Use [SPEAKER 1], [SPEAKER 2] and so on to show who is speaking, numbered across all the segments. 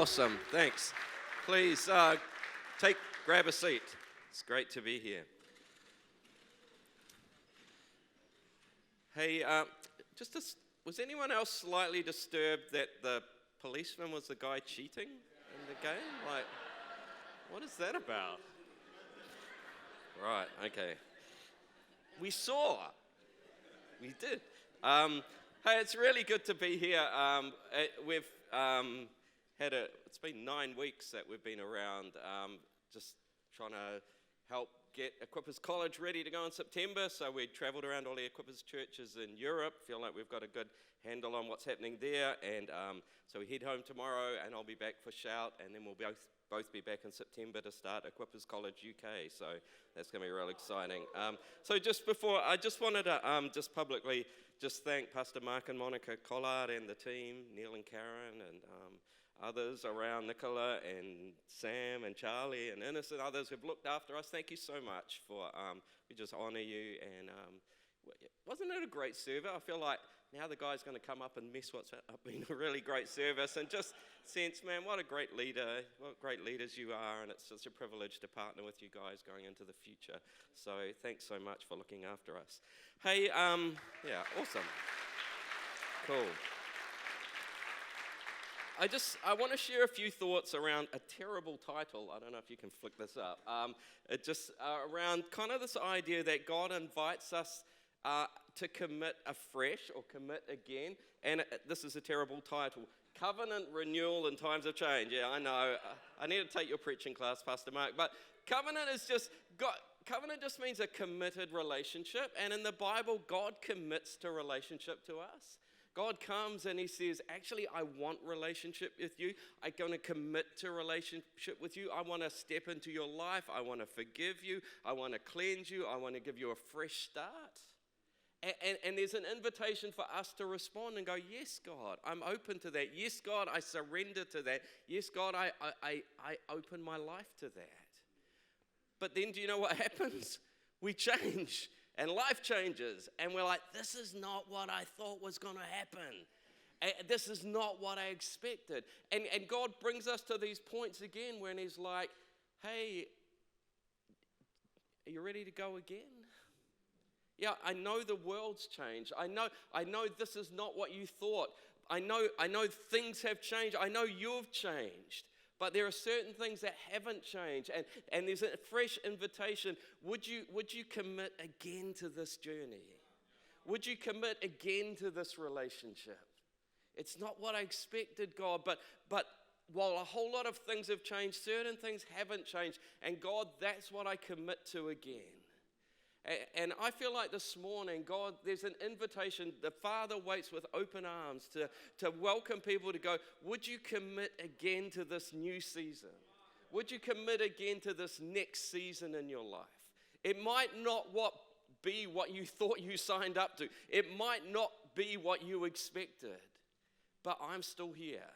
[SPEAKER 1] Awesome, thanks. Please grab a seat. It's great to be here. Hey, was anyone else slightly disturbed that the policeman was the guy cheating in the game? Like, what is that about? Right, okay. We did. Hey, it's really good to be here. We've it's been 9 weeks that we've been around, just trying to help get Equippers College ready to go in September. So we travelled around all the Equippers churches in Europe, feel like we've got a good handle on what's happening there. And so we head home tomorrow, and I'll be back for Shout, and then we'll both be back in September to start Equippers College UK. So that's going to be real exciting. So just before, I just wanted to just publicly just thank Pastor Mark and Monica Collard and the team, Neil and Karen, and others around, Nicola and Sam and Charlie and Ines and others who've looked after us. Thank you so much for, we just honour you. And wasn't it a great service? I feel like now the guy's going to come up and mess what's up being a really great service, and just sense, man, what a great leader, what great leaders you are, and it's such a privilege to partner with you guys going into the future. So thanks so much for looking after us. Hey, yeah, awesome. Cool. I want to share a few thoughts around a terrible title. I don't know if you can flick this up. Around kind of this idea that God invites us to commit afresh or commit again. And this is a terrible title. Covenant renewal in times of change. Yeah, I know. I need to take your preaching class, Pastor Mark. But covenant just means a committed relationship. And in the Bible, God commits to relationship to us. God comes and he says, actually, I want relationship with you. I'm going to commit to relationship with you. I want to step into your life. I want to forgive you. I want to cleanse you. I want to give you a fresh start. And there's an invitation for us to respond and go, yes, God, I'm open to that. Yes, God, I surrender to that. Yes, God, I open my life to that. But then do you know what happens? We change. And life changes, and we're like, this is not what I thought was going to happen. This is not what I expected. And God brings us to these points again when he's like, hey, are you ready to go again? Yeah, I know the world's changed. I know this is not what you thought. I know things have changed. I know you've changed. But there are certain things that haven't changed, and there's a fresh invitation. Would you commit again to this journey? Would you commit again to this relationship? It's not what I expected, God, but while a whole lot of things have changed, certain things haven't changed, and God, that's what I commit to again. And I feel like this morning, God, there's an invitation. The Father waits with open arms to welcome people to go, would you commit again to this new season? Would you commit again to this next season in your life? It might not be what you thought you signed up to. It might not be what you expected, but I'm still here.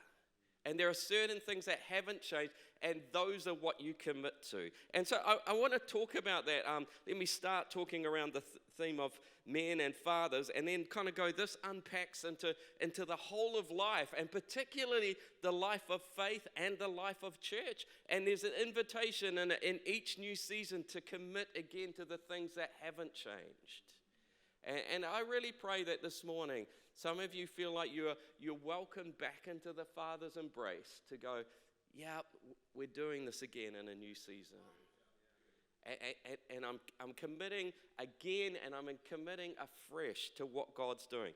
[SPEAKER 1] And there are certain things that haven't changed, and those are what you commit to. And so I want to talk about that. Let me start talking around the theme of men and fathers, and then kind of go, this unpacks into the whole of life, and particularly the life of faith and the life of church. And there's an invitation in each new season to commit again to the things that haven't changed. And I really pray that this morning, some of you feel like you're welcomed back into the Father's embrace to go, yeah, we're doing this again in a new season. And I'm committing again, and I'm committing afresh to what God's doing.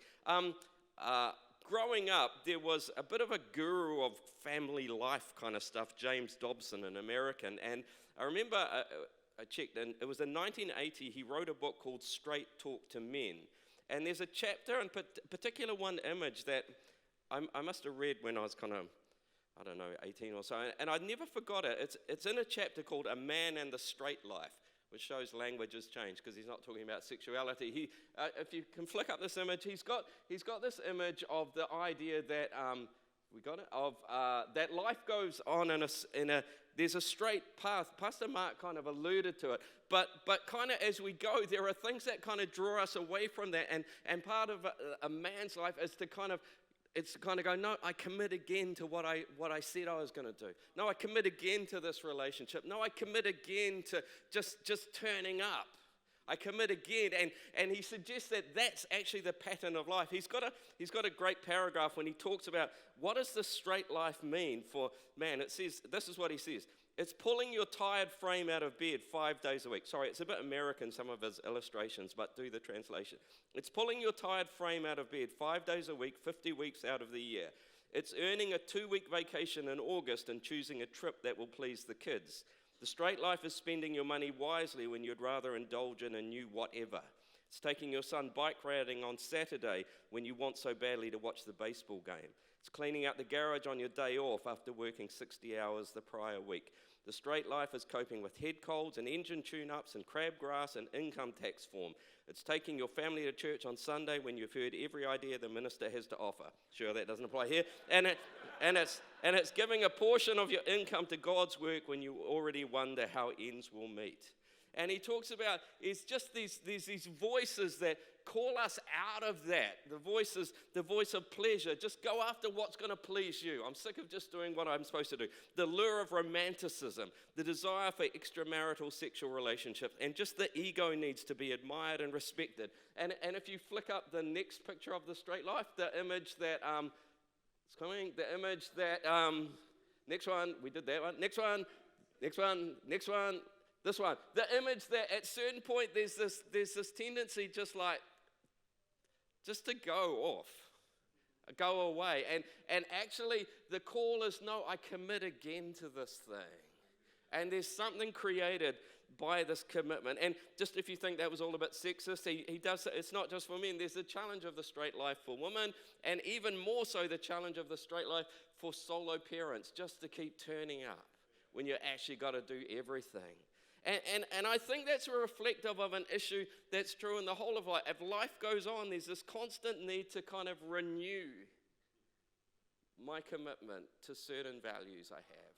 [SPEAKER 1] Growing up, there was a bit of a guru of family life kind of stuff, James Dobson, an American. And I remember I checked, and it was in 1980, he wrote a book called Straight Talk to Men. And there's a chapter, in particular one image that I must have read when I was kind of, 18 or so, and I never forgot it. It's in a chapter called A Man and the Straight Life, which shows language has changed because he's not talking about sexuality. If you can flick up this image, he's got this image of the idea that that life goes on there's a straight path. Pastor Mark kind of alluded to it, but kind of as we go, there are things that kind of draw us away from that, and part of a man's life is to kind of It's kind of go, no, I commit again to what I said I was going to do. No, I commit again to this relationship. No, I commit again to just turning up. I commit again, and he suggests that that's actually the pattern of life. He's got a great paragraph when he talks about what does the straight life mean for man. It says, this is what he says. It's pulling your tired frame out of bed 5 days a week. Sorry, it's a bit American, some of his illustrations, but do the translation. It's pulling your tired frame out of bed 5 days a week, 50 weeks out of the year. It's earning a 2-week vacation in August and choosing a trip that will please the kids. The straight life is spending your money wisely when you'd rather indulge in a new whatever. It's taking your son bike riding on Saturday when you want so badly to watch the baseball game. It's cleaning out the garage on your day off after working 60 hours the prior week. The straight life is coping with head colds and engine tune-ups and crabgrass and income tax form. It's taking your family to church on Sunday when you've heard every idea the minister has to offer. Sure, that doesn't apply here. And it's giving a portion of your income to God's work when you already wonder how ends will meet. And he talks about it's just these voices that call us out of that. The voice of pleasure. Just go after what's going to please you. I'm sick of just doing what I'm supposed to do. The lure of romanticism, the desire for extramarital sexual relationships, and just the ego needs to be admired and respected. And if you flick up the next picture of the straight life, the image that it's coming, the image that next one, we did that one. Next one. This one, the image that at certain point there's this tendency just to go off, go away. And actually the call is, no, I commit again to this thing. And there's something created by this commitment. And just if you think that was all a bit sexist, he does, it's not just for men. There's the challenge of the straight life for women, and even more so the challenge of the straight life for solo parents, just to keep turning up when you actually got to do everything. And I think that's reflective of an issue that's true in the whole of life. If life goes on, there's this constant need to kind of renew my commitment to certain values I have,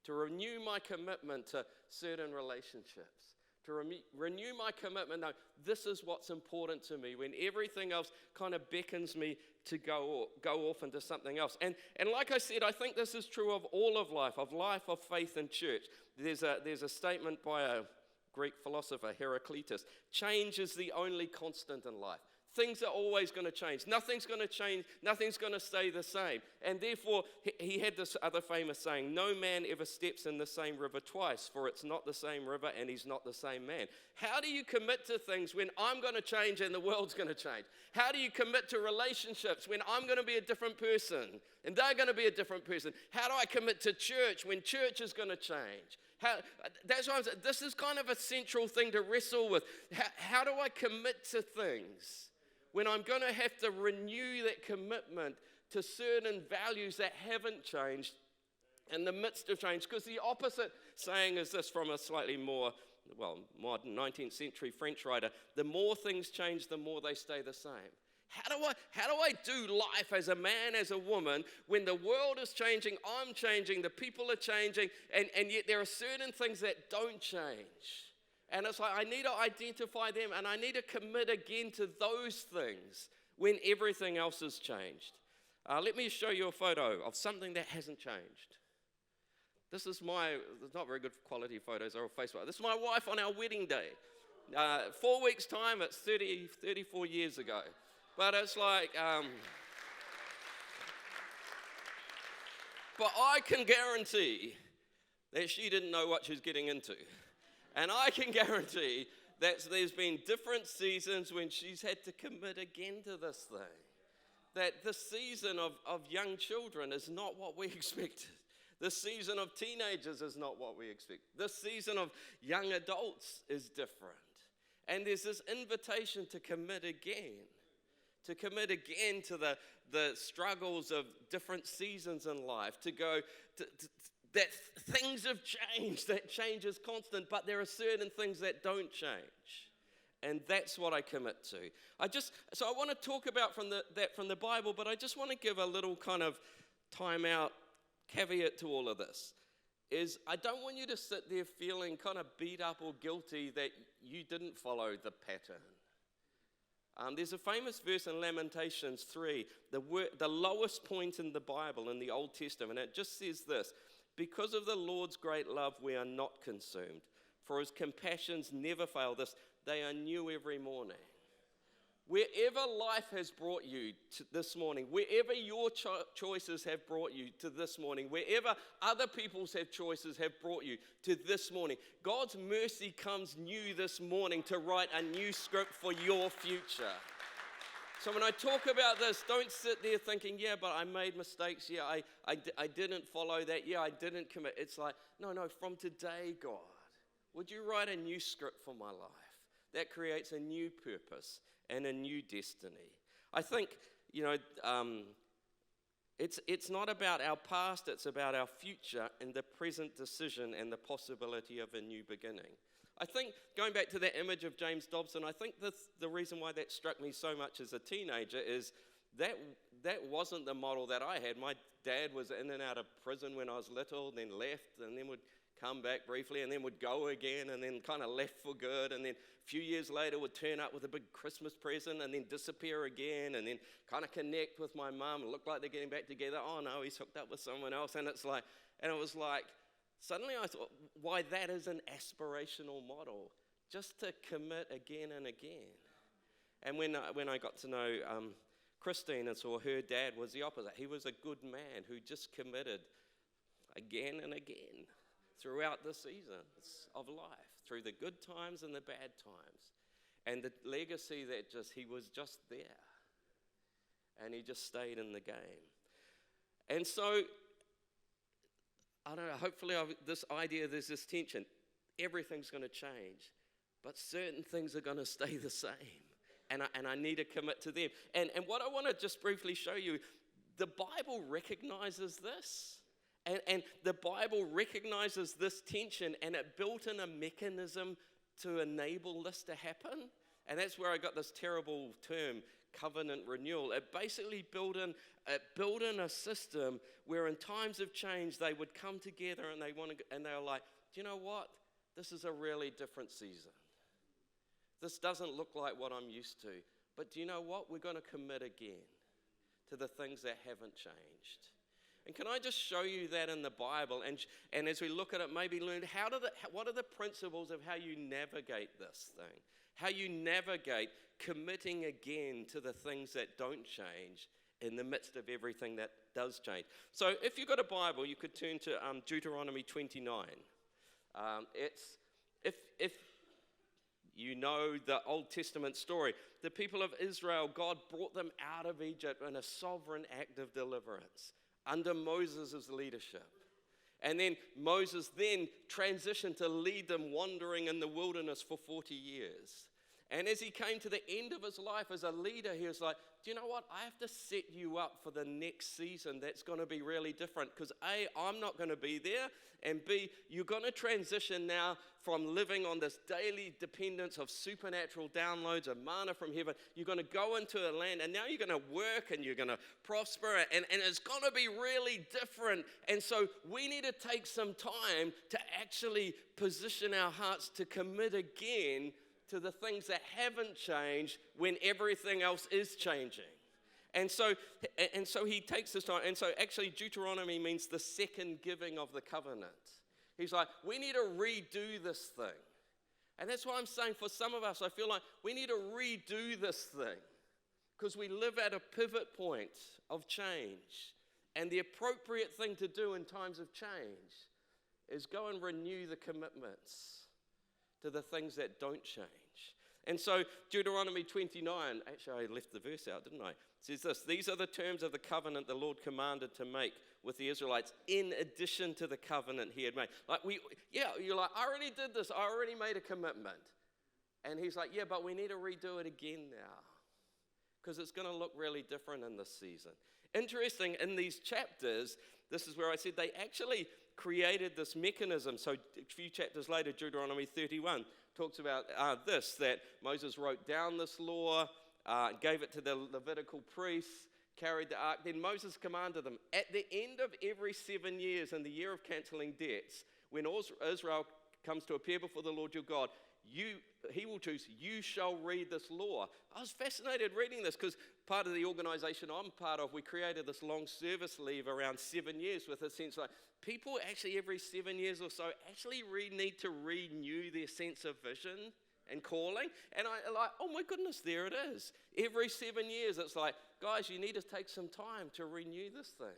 [SPEAKER 1] to renew my commitment to certain relationships, to renew my commitment. No, this is what's important to me when everything else kind of beckons me to go off into something else. And like I said, I think this is true of all of life, of faith and church. There's a statement by a Greek philosopher, Heraclitus. Change is the only constant in life. Things are always going to change. Nothing's going to change. Nothing's going to stay the same. And therefore, he had this other famous saying, no man ever steps in the same river twice, for it's not the same river and he's not the same man. How do you commit to things when I'm going to change and the world's going to change? How do you commit to relationships when I'm going to be a different person and they're going to be a different person? How do I commit to church when church is going to change? That's why this is kind of a central thing to wrestle with. How do I commit to things when I'm going to have to renew that commitment to certain values that haven't changed in the midst of change? Because the opposite saying is this from a slightly more, modern 19th century French writer: the more things change, the more they stay the same. How do I do life as a man, as a woman, when the world is changing, I'm changing, the people are changing, and yet there are certain things that don't change? And it's like I need to identify them, and I need to commit again to those things when everything else has changed. Let me show you a photo of something that hasn't changed. This is there's not very good quality photos, they're on Facebook. This is my wife on our wedding day. 4 weeks' time, it's 34 years ago. But it's like, but I can guarantee that she didn't know what she was getting into. And I can guarantee that there's been different seasons when she's had to commit again to this thing. That the season of young children is not what we expected. The season of teenagers is not what we expect. The season of young adults is different. And there's this invitation to commit again. To commit again to the struggles of different seasons in life. To go, that things have changed, that change is constant, but there are certain things that don't change. And that's what I commit to. So I want to talk about that from the Bible, but I just want to give a little kind of time-out caveat to all of this. Is I don't want you to sit there feeling kind of beat up or guilty that you didn't follow the pattern. There's a famous verse in Lamentations 3, the lowest point in the Bible, in the Old Testament. It just says this: because of the Lord's great love, we are not consumed, for his compassions never fail us. They are new every morning. Wherever life has brought you to this morning, wherever your choices have brought you to this morning, wherever other people's choices have brought you to this morning, God's mercy comes new this morning to write a new script for your future. So when I talk about this, don't sit there thinking, yeah, but I made mistakes. Yeah, I didn't follow that. Yeah, I didn't commit. It's like, no, from today, God, would you write a new script for my life that creates a new purpose and a new destiny? I think, it's not about our past, it's about our future and the present decision and the possibility of a new beginning. I think, going back to that image of James Dobson, I think the reason why that struck me so much as a teenager is that wasn't the model that I had. My dad was in and out of prison when I was little, then left, and then would come back briefly, and then would go again, and then kind of left for good, and then a few years later would turn up with a big Christmas present, and then disappear again, and then kind of connect with my mum, and look like they're getting back together. Oh no, he's hooked up with someone else, and it was like, suddenly I thought, why, that is an aspirational model, just to commit again and again. And when I got to know Christine and saw her dad was the opposite. He was a good man who just committed again and again throughout the seasons of life, through the good times and the bad times. And the legacy that he was just there. And he just stayed in the game. And so, I don't know, hopefully this idea, there's this tension. Everything's going to change, but certain things are going to stay the same. And I need to commit to them. And what I want to just briefly show you, the Bible recognizes this. And the Bible recognizes this tension, and it built in a mechanism to enable this to happen. And that's where I got this terrible term, covenant renewal. It basically built in a system where in times of change they would come together and they were like, do you know what? This is a really different season. This doesn't look like what I'm used to. But do you know what? We're going to commit again to the things that haven't changed. And can I just show you that in the Bible? And as we look at it, maybe learn what are the principles of how you navigate this thing? How you navigate committing again to the things that don't change in the midst of everything that does change. So if you've got a Bible, you could turn to Deuteronomy 29. If you know the Old Testament story, the people of Israel, God brought them out of Egypt in a sovereign act of deliverance under Moses' leadership. And then Moses then transitioned to lead them wandering in the wilderness for 40 years. And as he came to the end of his life as a leader, he was like, do you know what? I have to set you up for the next season that's going to be really different. Because A, I'm not going to be there. And B, you're going to transition now from living on this daily dependence of supernatural downloads of manna from heaven. You're going to go into a land, and now you're going to work and you're going to prosper. And it's going to be really different. And so we need to take some time to actually position our hearts to commit again to the things that haven't changed when everything else is changing. And so he takes this time. And so actually Deuteronomy means the second giving of the covenant. He's like, we need to redo this thing. And that's why I'm saying for some of us, I feel like we need to redo this thing because we live at a pivot point of change. And the appropriate thing to do in times of change is go and renew the commitments to the things that don't change. And so Deuteronomy 29, actually I left the verse out, didn't I? It says this: these are the terms of the covenant the Lord commanded to make with the Israelites in addition to the covenant he had made. You're like, I already did this. I already made a commitment. And he's like, yeah, but we need to redo it again now because it's going to look really different in this season. Interesting, in these chapters, this is where I said they actually created this mechanism. So a few chapters later, Deuteronomy 31 talks about that Moses wrote down this law, gave it to the Levitical priests, carried the ark. Then Moses commanded them, at the end of every 7 years, in the year of canceling debts, when Israel comes to appear before the Lord your God, he will choose, you shall read this law. I was fascinated reading this because part of the organization I'm part of, we created this long service leave around 7 years with a sense like people actually every 7 years or so actually need to renew their sense of vision and calling. And I like, oh my goodness, there it is. Every 7 years, it's like, guys, you need to take some time to renew this thing.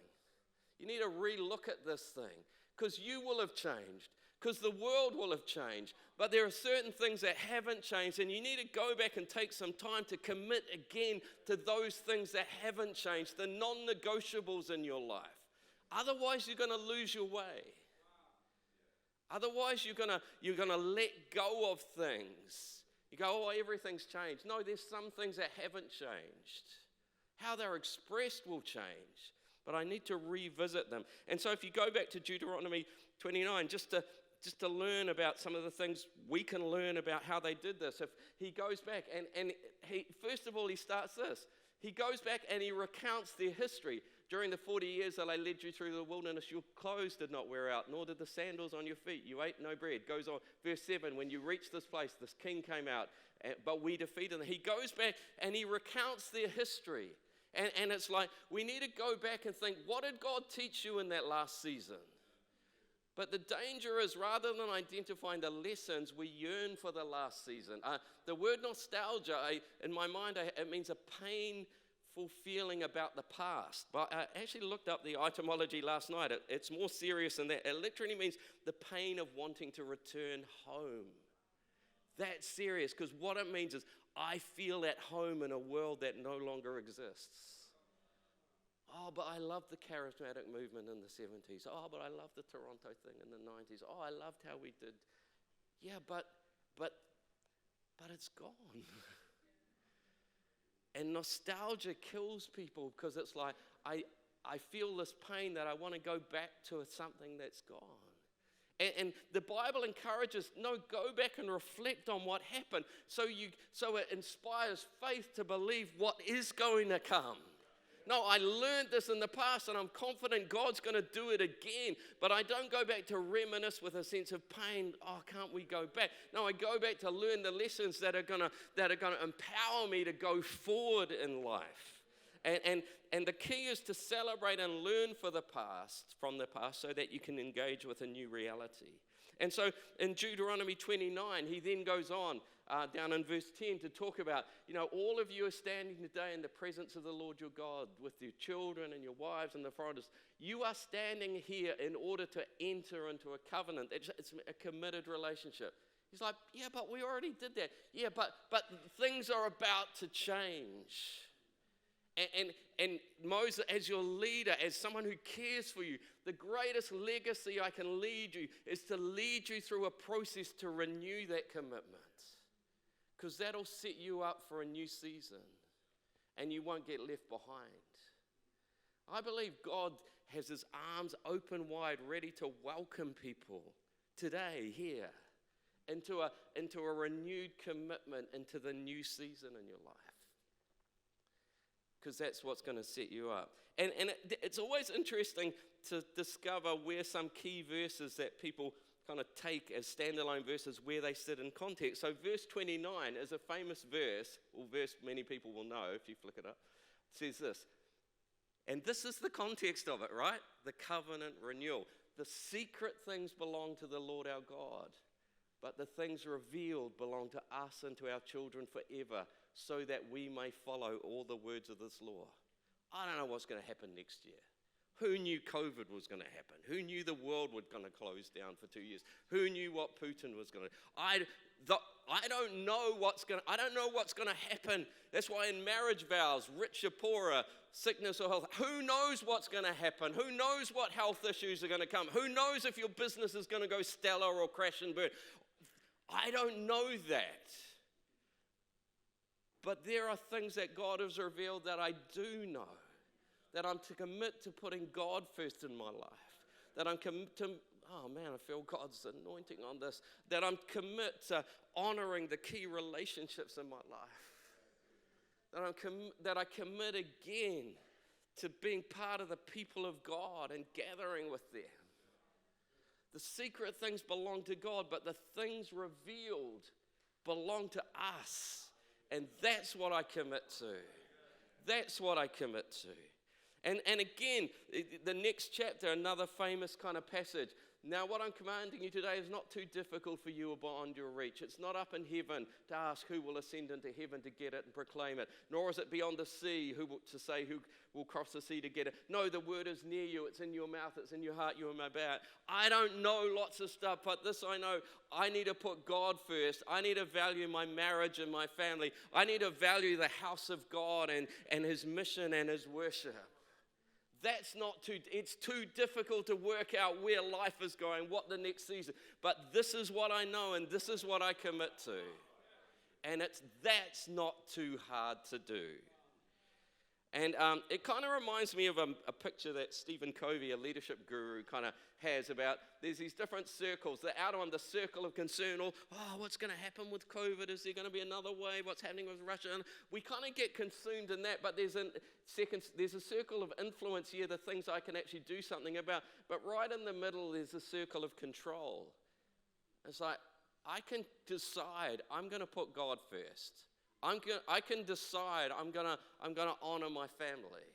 [SPEAKER 1] You need to re-look at this thing because you will have changed. Because the world will have changed. But there are certain things that haven't changed, and you need to go back and take some time to commit again to those things that haven't changed, the non-negotiables in your life. Otherwise, you're going to lose your way. Otherwise, you're gonna let go of things. You go, oh, everything's changed. No, there's some things that haven't changed. How they're expressed will change. But I need to revisit them. And so if you go back to Deuteronomy 29, just to learn about some of the things we can learn about how they did this. If he goes back and he, first of all, he starts this. He goes back and he recounts their history. During the 40 years that I led you through the wilderness, your clothes did not wear out, nor did the sandals on your feet. You ate no bread. Goes on, verse 7, when you reached this place, this king came out, but we defeated him. He goes back and he recounts their history. And it's like, we need to go back and think, what did God teach you in that last season? But the danger is, rather than identifying the lessons, we yearn for the last season. The word nostalgia, in my mind, it means a painful feeling about the past. But I actually looked up the etymology last night. It's more serious than that. It literally means the pain of wanting to return home. That's serious, because what it means is, I feel at home in a world that no longer exists. Oh, but I loved the charismatic movement in the 70s. Oh, but I loved the Toronto thing in the 90s. Oh, I loved how we did. Yeah, but it's gone. And nostalgia kills people because it's like, I feel this pain that I want to go back to something that's gone. And the Bible encourages, no, go back and reflect on what happened so it inspires faith to believe what is going to come. No, I learned this in the past and I'm confident God's going to do it again. But I don't go back to reminisce with a sense of pain. Oh, can't we go back? No, I go back to learn the lessons that are going to empower me to go forward in life. And the key is to celebrate and learn from the past so that you can engage with a new reality. And so in Deuteronomy 29, he then goes on down in verse 10 to talk about, all of you are standing today in the presence of the Lord your God with your children and your wives and the foreigners. You are standing here in order to enter into a covenant. It's a committed relationship. He's like, yeah, but we already did that. Yeah, but things are about to change. And Moses, as your leader, as someone who cares for you, the greatest legacy I can lead you is to lead you through a process to renew that commitment. Because that'll set you up for a new season and you won't get left behind. I believe God has his arms open wide, ready to welcome people today, here, into a renewed commitment into the new season in your life. Because that's what's going to set you up. And it's always interesting to discover where some key verses that people kind of take as standalone verses, where they sit in context. So verse 29 is a famous verse, or verse many people will know if you flick it up. It says this, and this is the context of it, right? The covenant renewal. The secret things belong to the Lord our God, but the things revealed belong to us and to our children forever, so that we may follow all the words of this law. I don't know what's going to happen next year. Who knew COVID was going to happen? Who knew the world was going to close down for 2 years? Who knew what Putin was going to? I don't know what's going to happen. That's why in marriage vows, rich or poorer, sickness or health, who knows what's going to happen? Who knows what health issues are going to come? Who knows if your business is going to go stellar or crash and burn? I don't know that. But there are things that God has revealed that I do know. That I'm to commit to putting God first in my life. That I'm commit to, oh man, I feel God's anointing on this. That I'm commit to honoring the key relationships in my life. That I commit again to being part of the people of God and gathering with them. The secret things belong to God, but the things revealed belong to us. And that's what I commit to. That's what I commit to. And again, the next chapter, another famous kind of passage. Now, what I'm commanding you today is not too difficult for you or beyond your reach. It's not up in heaven to ask who will ascend into heaven to get it and proclaim it. Nor is it beyond the sea to say who will cross the sea to get it. No, the word is near you. It's in your mouth. It's in your heart. You are my about. I don't know lots of stuff, but this I know. I need to put God first. I need to value my marriage and my family. I need to value the house of God and his mission and his worship. It's too difficult to work out where life is going, what the next season. But this is what I know and this is what I commit to. And that's not too hard to do. And it kind of reminds me of a picture that Stephen Covey, a leadership guru, kind of has about there's these different circles. The outer one, the circle of concern, or, what's going to happen with COVID? Is there going to be another wave? What's happening with Russia? And we kind of get consumed in that, but there's a circle of influence here, the things I can actually do something about. But right in the middle, there's a circle of control. It's like, I can decide I'm going to put God first. I can decide I'm gonna honor my family.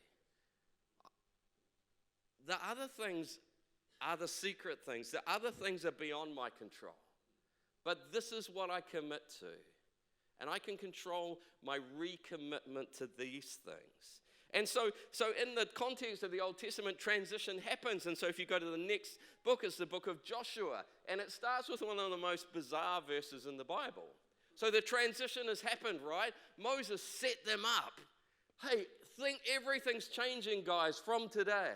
[SPEAKER 1] The other things are the secret things. The other things are beyond my control. But this is what I commit to. And I can control my recommitment to these things. And so in the context of the Old Testament, transition happens. And so if you go to the next book, it's the book of Joshua. And it starts with one of the most bizarre verses in the Bible. So the transition has happened, right? Moses set them up. Hey, think everything's changing, guys, from today.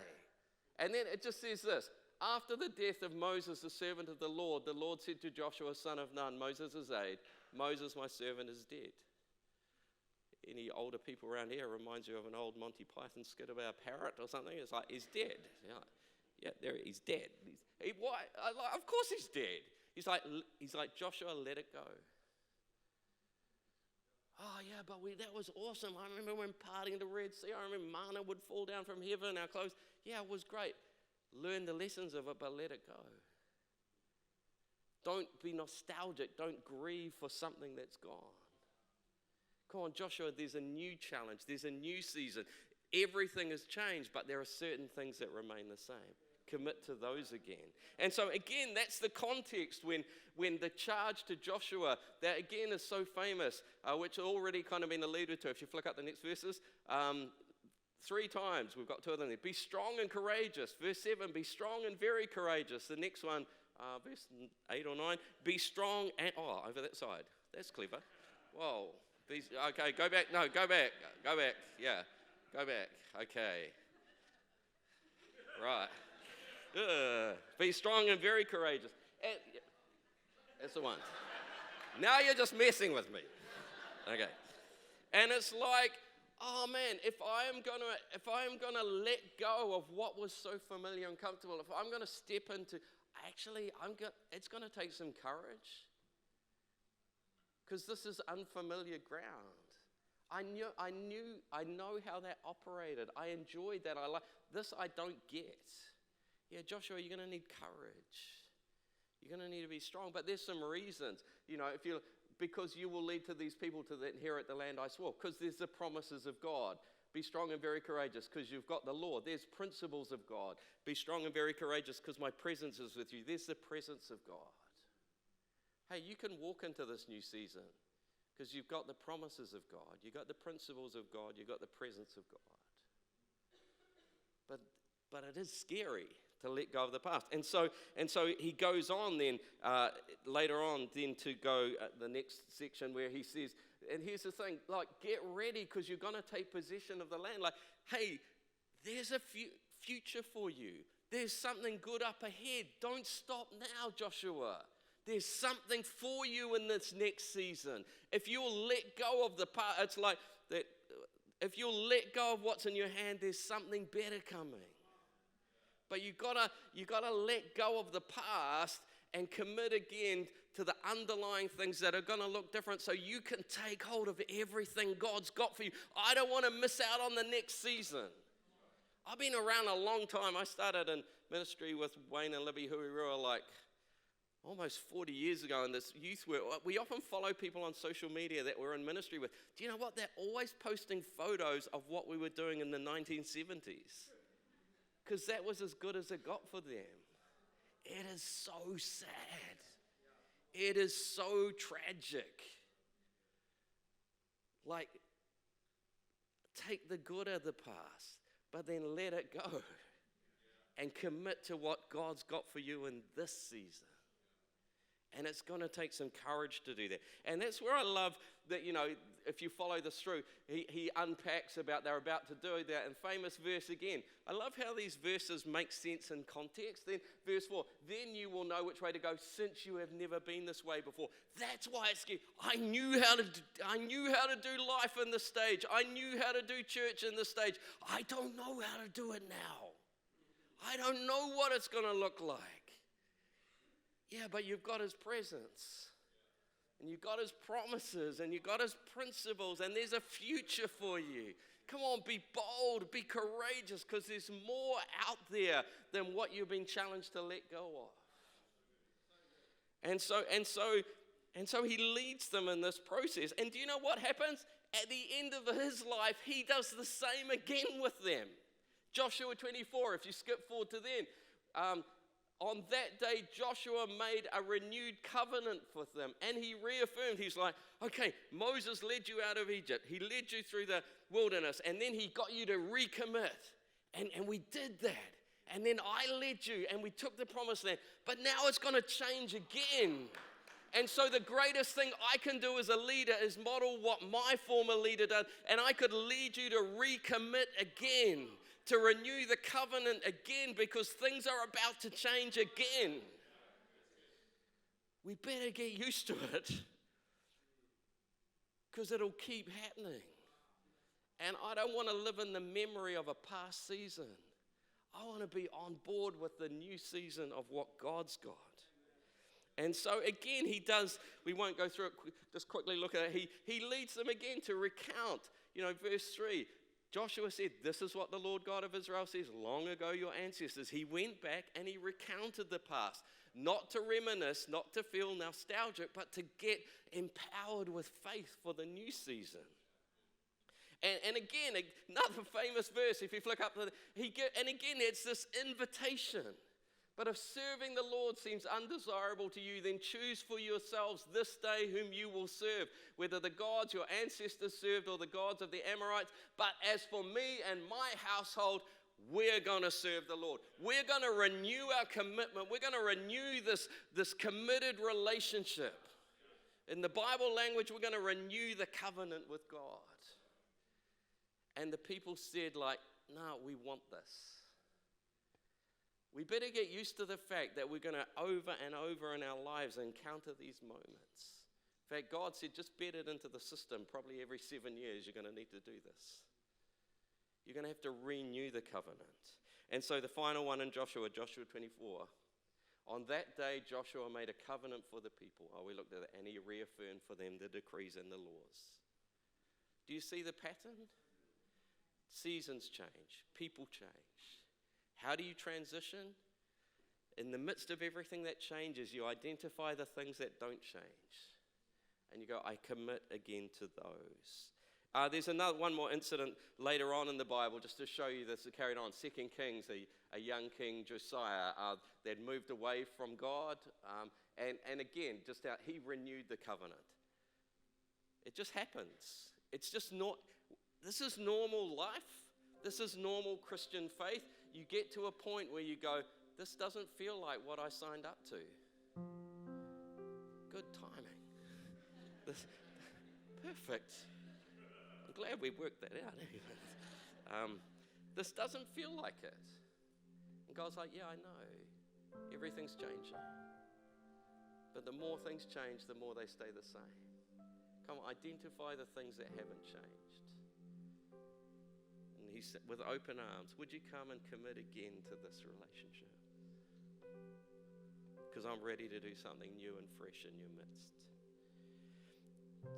[SPEAKER 1] And then it just says this. After the death of Moses, the servant of the Lord said to Joshua, son of Nun, Moses' aide, Moses, my servant, is dead. Any older people around here reminds you of an old Monty Python skit about a parrot or something. It's like, he's dead. He's dead. Why? Of course he's dead. He's like, Joshua, let it go. Oh, yeah, but that was awesome. I remember when parting the Red Sea. I remember manna would fall down from heaven, our clothes. Yeah, it was great. Learn the lessons of it, but let it go. Don't be nostalgic. Don't grieve for something that's gone. Come on, Joshua, there's a new challenge. There's a new season. Everything has changed, but there are certain things that remain the same. Commit to those again. And so again, that's the context when the charge to Joshua, that again is so famous, which already kind of been alluded to. If you flick up the next verses, 3 times, we've got 2 of them there. Be strong and courageous. Verse 7, be strong and very courageous. The next one, verse 8 or 9, be strong and, over that side. That's clever. Whoa. Okay, go back. No, go back. Yeah, go back. Okay. Right. Be strong and very courageous. That's the one. Now you're just messing with me. Okay. And it's like, oh man, if I am gonna let go of what was so familiar and comfortable, if I'm gonna step into, it's gonna take some courage, because this is unfamiliar ground. I know how that operated. I enjoyed that. This. I don't get. Yeah, Joshua, you're going to need courage. You're going to need to be strong. But there's some reasons, because you will lead to these people to inherit the land I swore. Because there's the promises of God. Be strong and very courageous because you've got the Lord. There's principles of God. Be strong and very courageous because my presence is with you. There's the presence of God. Hey, you can walk into this new season because you've got the promises of God. You've got the principles of God. You've got the presence of God. But it is scary to let go of the past. And so he goes on then, later on, then to go the next section where he says, and here's the thing, like, get ready because you're going to take possession of the land. Like, hey, there's a future for you. There's something good up ahead. Don't stop now, Joshua. There's something for you in this next season. If you'll let go of the past, it's like that. If you'll let go of what's in your hand, there's something better coming. But you gotta let go of the past and commit again to the underlying things that are going to look different so you can take hold of everything God's got for you. I don't want to miss out on the next season. I've been around a long time. I started in ministry with Wayne and Libby, who we were like almost 40 years ago in this youth work. We often follow people on social media that we're in ministry with. Do you know what? They're always posting photos of what we were doing in the 1970s. Because that was as good as it got for them. It is so sad. It is so tragic. Like, take the good of the past, but then let it go. And commit to what God's got for you in this season. And it's going to take some courage to do that. And that's where I love that, if you follow this through, he unpacks about they're about to do that. And famous verse again. I love how these verses make sense in context. Then verse 4, then you will know which way to go since you have never been this way before. That's why it's scary. I knew how to do life in this stage. I knew how to do church in this stage. I don't know how to do it now. I don't know what it's going to look like. Yeah, but you've got his presence, and you've got his promises, and you've got his principles, and there's a future for you. Come on, be bold, be courageous, because there's more out there than what you've been challenged to let go of. And so he leads them in this process. And do you know what happens? At the end of his life, he does the same again with them. Joshua 24, if you skip forward to then, on that day, Joshua made a renewed covenant with them, and he reaffirmed, he's like, okay, Moses led you out of Egypt. He led you through the wilderness, and then he got you to recommit, and we did that. And then I led you, and we took the promised land, but now it's going to change again. And so the greatest thing I can do as a leader is model what my former leader did, and I could lead you to recommit again, to renew the covenant again, because things are about to change again. We better get used to it, because it'll keep happening. And I don't want to live in the memory of a past season. I want to be on board with the new season of what God's got. And so again, he does, we won't go through it, just quickly look at it. He leads them again to recount, verse 3. Joshua said, this is what the Lord God of Israel says, long ago your ancestors. He went back and he recounted the past, not to reminisce, not to feel nostalgic, but to get empowered with faith for the new season. And again, another famous verse, if you flick up, and again, it's this invitation. But if serving the Lord seems undesirable to you, then choose for yourselves this day whom you will serve, whether the gods your ancestors served or the gods of the Amorites. But as for me and my household, we're going to serve the Lord. We're going to renew our commitment. We're going to renew this committed relationship. In the Bible language, we're going to renew the covenant with God. And the people said, no, we want this. We better get used to the fact that we're going to over and over in our lives encounter these moments. In fact, God said, just bed it into the system. Probably every 7 years you're going to need to do this. You're going to have to renew the covenant. And so the final one in Joshua 24. On that day, Joshua made a covenant for the people. We looked at it, and he reaffirmed for them the decrees and the laws. Do you see the pattern? Seasons change. People change. How do you transition? In the midst of everything that changes, you identify the things that don't change. And you go, I commit again to those. There's one more incident later on in the Bible, just to show you this, it carried on. 2 Kings, a young king, Josiah, they'd moved away from God. And again, he renewed the covenant. It just happens. It's just not, this is normal life. This is normal Christian faith. You get to a point where you go, this doesn't feel like what I signed up to. Good timing. Perfect. I'm glad we worked that out. This doesn't feel like it. And God's like, yeah, I know. Everything's changing. But the more things change, the more they stay the same. Come on, identify the things that haven't changed. He said, with open arms, would you come and commit again to this relationship? Because I'm ready to do something new and fresh in your midst.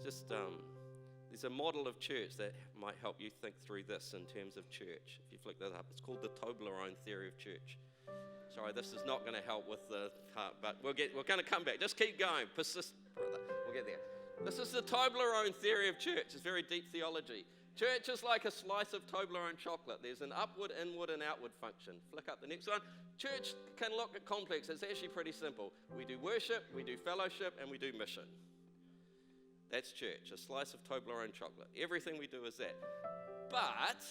[SPEAKER 1] There's a model of church that might help you think through this in terms of church. If you flick that up, it's called the Toblerone theory of church. Sorry, this is not going to help with the heart, but we're going to come back. Just keep going. Persist, brother. We'll get there. This is the Toblerone theory of church. It's very deep theology. Church is like a slice of Toblerone chocolate. There's an upward, inward, and outward function. Flick up the next one. Church can look complex. It's actually pretty simple. We do worship, we do fellowship, and we do mission. That's church, a slice of Toblerone chocolate. Everything we do is that. But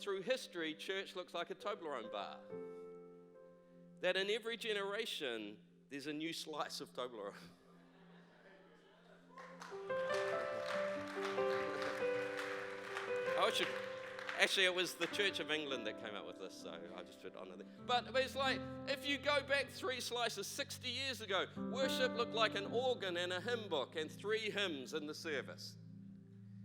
[SPEAKER 1] through history, church looks like a Toblerone bar. That in every generation, there's a new slice of Toblerone. Actually, it was the Church of England that came up with this, so I just put it on there. But it's like, if you go back 3 slices, 60 years ago, worship looked like an organ and a hymn book and 3 hymns in the service.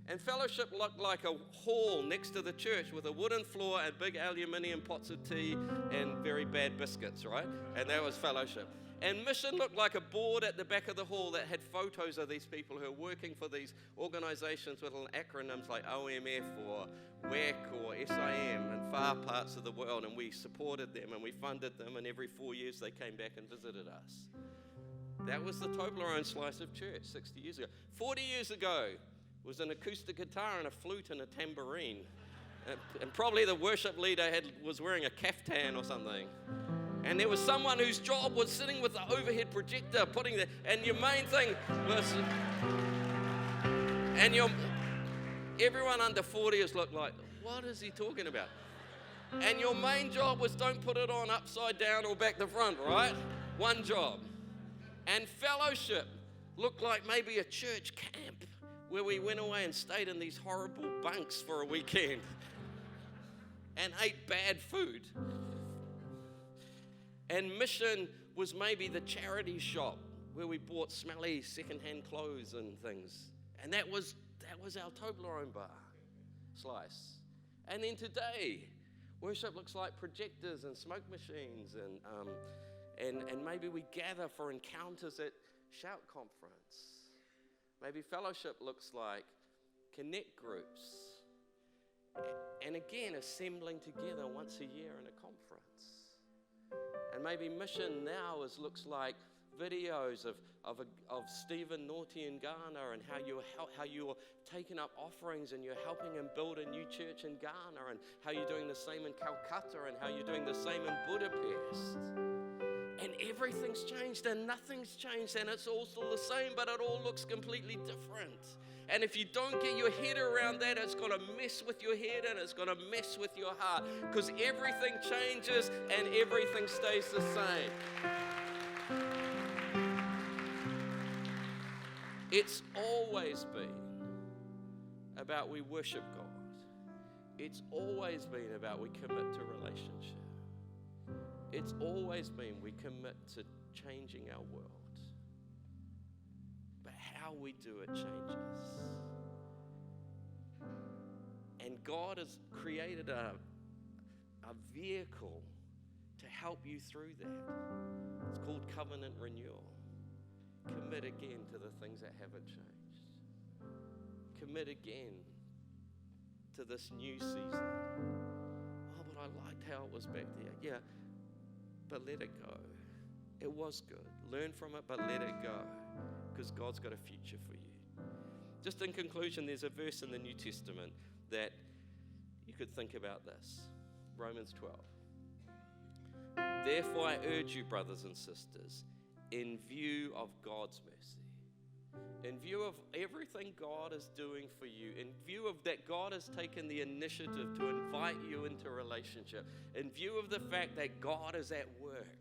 [SPEAKER 1] And fellowship looked like a hall next to the church with a wooden floor and big aluminium pots of tea and very bad biscuits, right? And that was fellowship. And mission looked like a board at the back of the hall that had photos of these people who are working for these organizations with little acronyms like OMF or WAC or SIM in far parts of the world. And we supported them and we funded them, and every 4 years they came back and visited us. That was the Toblerone slice of church 60 years ago. 40 years ago was an acoustic guitar and a flute and a tambourine. And probably the worship leader was wearing a caftan or something. And there was someone whose job was sitting with the overhead projector, and your main thing was, everyone under 40 has looked like, what is he talking about? And your main job was don't put it on upside down or back the front, right? One job. And fellowship looked like maybe a church camp where we went away and stayed in these horrible bunks for a weekend and ate bad food. And mission was maybe the charity shop where we bought smelly secondhand clothes and things. And that was our Toblerone bar slice. And then today, worship looks like projectors and smoke machines, and maybe we gather for encounters at Shout Conference. Maybe fellowship looks like connect groups. And again, assembling together once a year in a conference. And maybe mission now looks like videos of Stephen Naughty in Ghana and how you're taking up offerings and you're helping him build a new church in Ghana, and how you're doing the same in Calcutta and how you're doing the same in Budapest. And everything's changed and nothing's changed, and it's all still the same, but it all looks completely different. And if you don't get your head around that, it's going to mess with your head and it's going to mess with your heart, because everything changes and everything stays the same. It's always been about we worship God. It's always been about we commit to relationship. It's always been we commit to changing our world. How we do it changes. And God has created a vehicle to help you through that. It's called covenant renewal. Commit again to the things that haven't changed. Commit again to this new season. Oh, but I liked how it was back there. Yeah, but let it go. It was good. Learn from it, but let it go. Because God's got a future for you. Just in conclusion, there's a verse in the New Testament that you could think about this. Romans 12. Therefore I urge you, brothers and sisters, in view of God's mercy, in view of everything God is doing for you, in view of that God has taken the initiative to invite you into a relationship, in view of the fact that God is at work,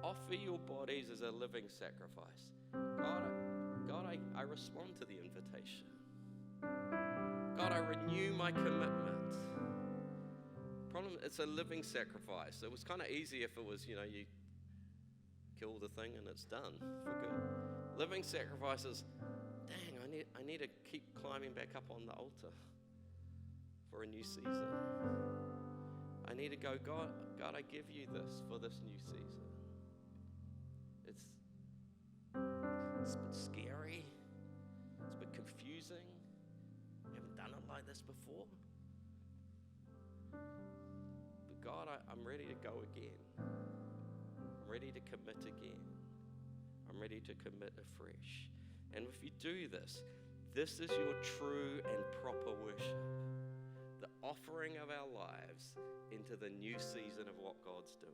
[SPEAKER 1] offer your bodies as a living sacrifice. God, I respond to the invitation. God, I renew my commitment. Problem, it's a living sacrifice. It was kind of easy if it was, you kill the thing and it's done for good. Living sacrifices, dang, I need to keep climbing back up on the altar for a new season. I need to go, God, I give you this for this new season. It's a bit scary. It's a bit confusing. I haven't done it like this before. But God, I'm ready to go again. I'm ready to commit again. I'm ready to commit afresh. And if you do this, this is your true and proper worship. The offering of our lives into the new season of what God's doing.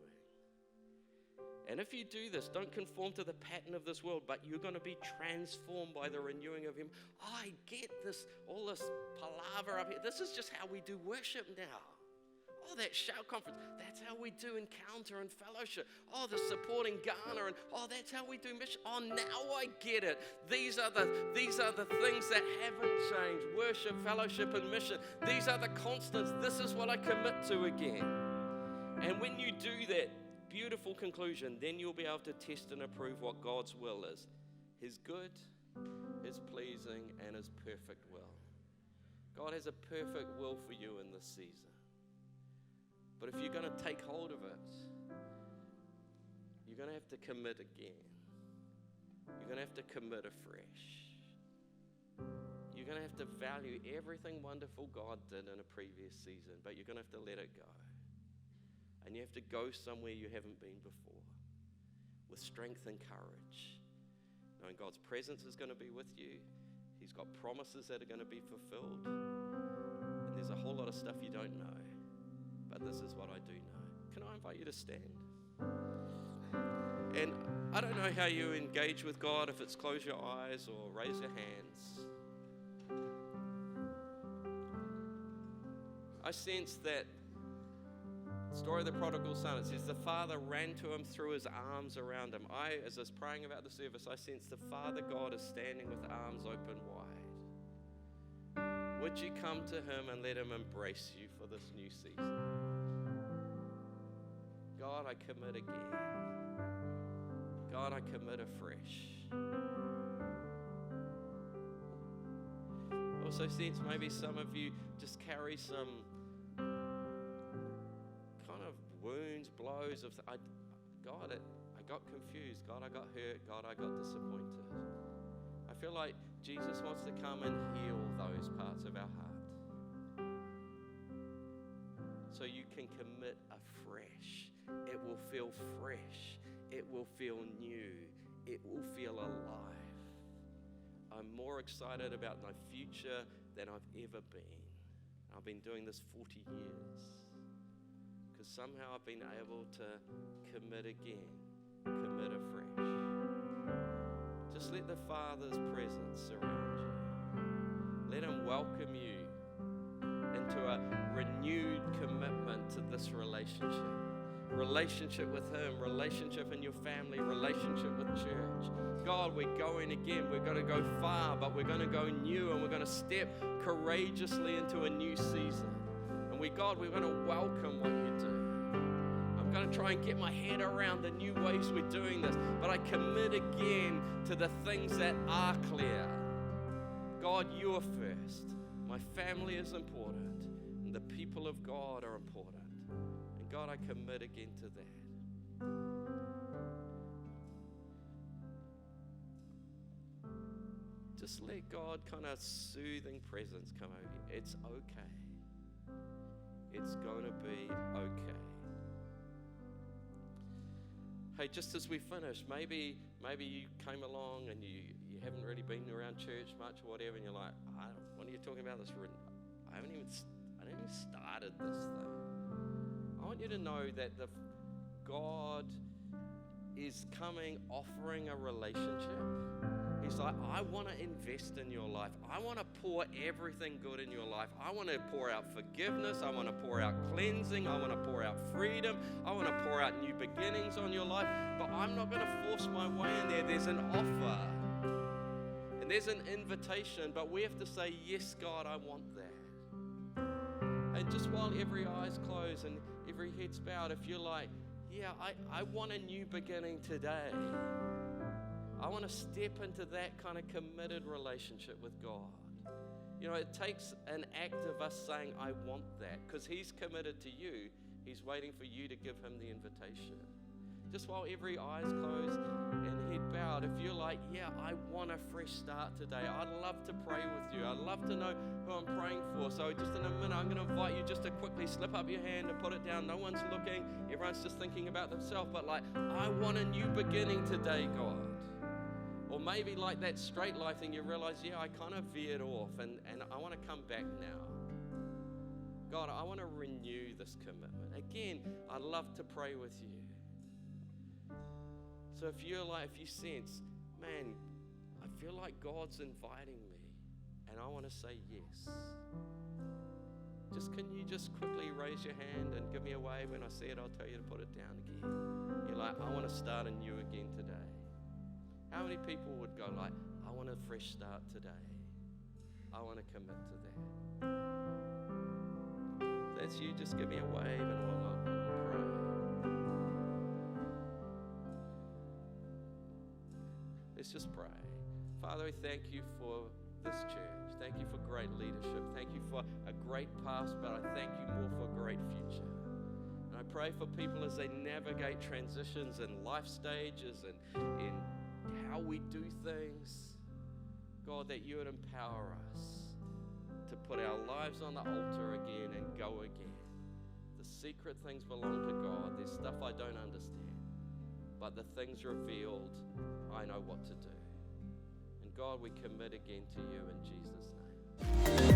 [SPEAKER 1] And if you do this, don't conform to the pattern of this world, but you're going to be transformed by the renewing of Him. I get this, all this palaver up here. This is just how we do worship now. Oh, that shout conference, that's how we do encounter and fellowship. Oh, the supporting Ghana, and that's how we do mission. Oh, now I get it. These are the things that haven't changed. Worship, fellowship, and mission. These are the constants. This is what I commit to again. And when you do that, beautiful conclusion, then you'll be able to test and approve what God's will is. His good, His pleasing, and His perfect will. God has a perfect will for you in this season. But if you're going to take hold of it, you're going to have to commit again. You're going to have to commit afresh. You're going to have to value everything wonderful God did in a previous season, but you're going to have to let it go. And you have to go somewhere you haven't been before with strength and courage, knowing God's presence is going to be with you. He's got promises that are going to be fulfilled. And there's a whole lot of stuff you don't know. But this is what I do know. Can I invite you to stand? And I don't know how you engage with God, if it's close your eyes or raise your hands. I sense that story of the prodigal son. It says the father ran to him, threw his arms around him. As I was praying about the service, I sense the Father God is standing with arms open wide. Would you come to Him and let Him embrace you for this new season? God, I commit again. God, I commit afresh. I also sense maybe some of you just carry some kind of wounds, blows of, I got confused. God, I got hurt. God, I got disappointed. I feel like Jesus wants to come and heal those parts of our heart. So you can commit afresh. It will feel fresh. It will feel new. It will feel alive. I'm more excited about my future than I've ever been. I've been doing this 40 years. Because somehow I've been able to commit again, commit afresh. Just let the Father's presence surround you. Let Him welcome you into a renewed commitment to this relationship. Relationship with Him, relationship in your family, relationship with church. God, we're going again. We're going to go far, but we're going to go new, and we're going to step courageously into a new season. And we're going to welcome what you do. I'm going to try and get my head around the new ways we're doing this, but I commit again to the things that are clear. God, you're first. My family is important, and the people of God are important. And God, I commit again to that. Just let God kind of soothing presence come over you. It's okay. It's going to be okay. Hey, just as we finish, maybe you came along and you haven't really been around church much or whatever, and you're like, what are you talking about this? I haven't even started this thing. I want you to know that God is coming, offering a relationship. He's like, I want to invest in your life. I want to pour everything good in your life. I want to pour out forgiveness. I want to pour out cleansing. I want to pour out freedom. I want to pour out new beginnings on your life. But I'm not going to force my way in there. There's an offer. And there's an invitation. But we have to say, yes, God, I want that. And just while every eye's closed and every head's bowed, if you're like, yeah, I want a new beginning today. I want to step into that kind of committed relationship with God. You know, it takes an act of us saying, I want that, because He's committed to you. He's waiting for you to give Him the invitation. Just while every eye's closed, and head bowed. If you're like, yeah, I want a fresh start today, I'd love to pray with you. I'd love to know who I'm praying for. So just in a minute, I'm going to invite you just to quickly slip up your hand and put it down. No one's looking. Everyone's just thinking about themselves. But like, I want a new beginning today, God. Or maybe like that straight life thing, you realize, yeah, I kind of veered off and I want to come back now. God, I want to renew this commitment. Again, I'd love to pray with you. So if you sense, man, I feel like God's inviting me and I want to say yes. Can you just quickly raise your hand and give me a wave? When I say it, I'll tell you to put it down again. You're like, I want to start anew again today. How many people would go like, I want a fresh start today. I want to commit to that. If that's you, just give me a wave and we'll pray. Let's just pray. Father, we thank you for this church. Thank you for great leadership. Thank you for a great past, but I thank you more for a great future. And I pray for people as they navigate transitions and life stages and in how we do things, God, that you would empower us to put our lives on the altar again and go again. The secret things belong to God. There's stuff I don't understand, but the things revealed, I know what to do. And God, we commit again to you in Jesus' name.